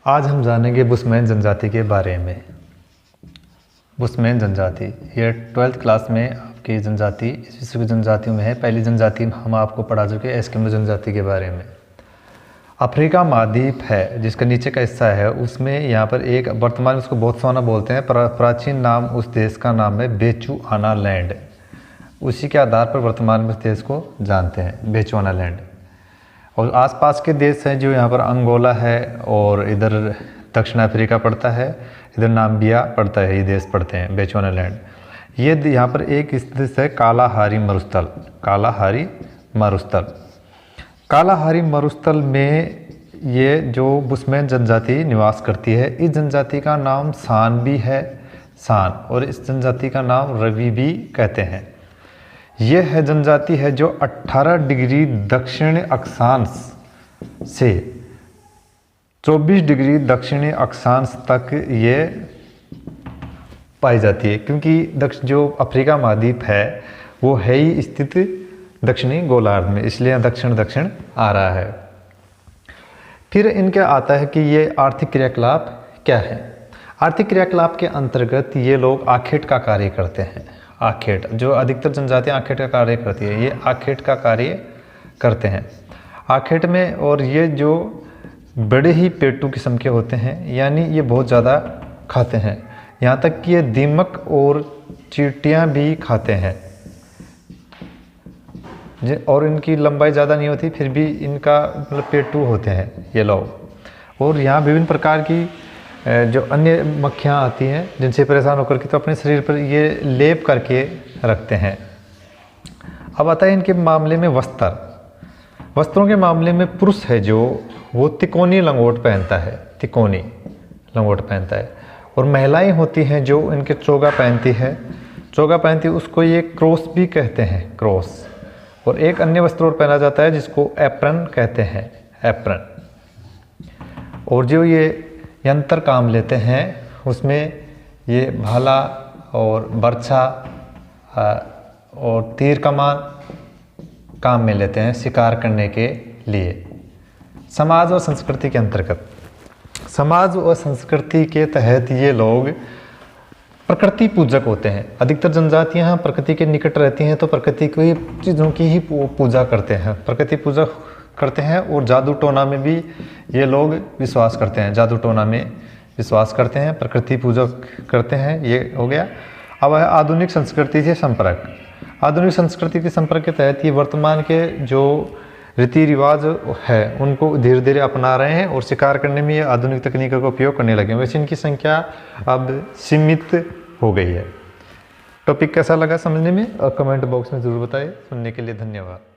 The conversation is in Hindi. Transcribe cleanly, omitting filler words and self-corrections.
आज हम जानेंगे बुशमैन जनजाति के बारे में। बुशमैन जनजाति ये 12th क्लास में आपकी जनजाति इस विश्व की जनजातियों में है। पहली जनजाति हम आपको पढ़ा चुके हैं एस्किमो जनजाति के बारे में। अफ्रीका महाद्वीप है जिसका नीचे का हिस्सा है, उसमें यहाँ पर एक वर्तमान उसको बोत्सवाना बोलते हैं। प्राचीन नाम उस देश का नाम है बेचुआना लैंड। उसी के आधार पर वर्तमान में उस देश को जानते हैं, बेचुआना लैंड। और आसपास के देश हैं जो यहाँ पर अंगोला है और इधर दक्षिण अफ्रीका पड़ता है, इधर नाम्बिया पड़ता है, ये देश पड़ते हैं बेचुआना लैंड। ये यहाँ पर एक स्थित है कालाहारी मरुस्थल। कालाहारी मरुस्थल, कालाहारी मरुस्थल में ये जो बुशमैन जनजाति निवास करती है, इस जनजाति का नाम सान भी है, सान, और इस जनजाति का नाम रवि भी कहते हैं। यह है जनजाति है जो 18 डिग्री दक्षिण अक्षांश से 24 डिग्री दक्षिणी अक्षांश तक ये पाई जाती है, क्योंकि जो अफ्रीका महाद्वीप है वो है ही स्थित दक्षिणी गोलार्ध में, इसलिए दक्षिण दक्षिण आ रहा है। फिर इनके आता है कि ये आर्थिक क्रियाकलाप क्या है। आर्थिक क्रियाकलाप के अंतर्गत ये लोग आखेट का कार्य करते हैं। आखेट, जो अधिकतर जनजातियाँ आखेट का कार्य करती है, ये आखेट का कार्य करते हैं आखेट में। और ये जो बड़े ही पेटू किस्म के होते हैं, यानी ये बहुत ज़्यादा खाते हैं, यहाँ तक कि ये दीमक और चींटियाँ भी खाते हैं। और इनकी लंबाई ज़्यादा नहीं होती, फिर भी इनका मतलब पेटू होते हैं ये लोग। और यहाँ विभिन्न प्रकार की जो अन्य मक्खियाँ आती हैं जिनसे परेशान होकर के तो अपने शरीर पर ये लेप करके रखते हैं। अब आता है इनके मामले में वस्त्र। वस्त्रों के मामले में पुरुष है जो वो तिकोनी लंगोट पहनता है, तिकोनी लंगोट पहनता है। और महिलाएं होती हैं जो इनके चोगा पहनती है, चोगा पहनती है, उसको ये क्रॉस भी कहते हैं, क्रॉस। और एक अन्य वस्त्र और पहना जाता है जिसको एप्रन कहते हैं, एप्रन। और जो ये यंत्र काम लेते हैं उसमें ये भाला और बर्छा और तीर कमान काम में लेते हैं शिकार करने के लिए। समाज और संस्कृति के अंतर्गत, समाज और संस्कृति के तहत ये लोग प्रकृति पूजक होते हैं। अधिकतर जनजातियाँ प्रकृति के निकट रहती हैं तो प्रकृति की चीज़ों की ही पूजा करते हैं, प्रकृति पूजा करते हैं। और जादू टोना में भी ये लोग विश्वास करते हैं, जादू टोना में विश्वास करते हैं, प्रकृति पूजा करते हैं। ये हो गया। अब है आधुनिक संस्कृति से संपर्क। आधुनिक संस्कृति के संपर्क के तहत ये वर्तमान के जो रीति रिवाज है उनको धीरे धीरे अपना रहे हैं और शिकार करने में ये आधुनिक तकनीकों का उपयोग करने लगे। वैसे इनकी संख्या अब सीमित हो गई है। टॉपिक कैसा लगा समझने में और कमेंट बॉक्स में ज़रूर बताइए। सुनने के लिए धन्यवाद।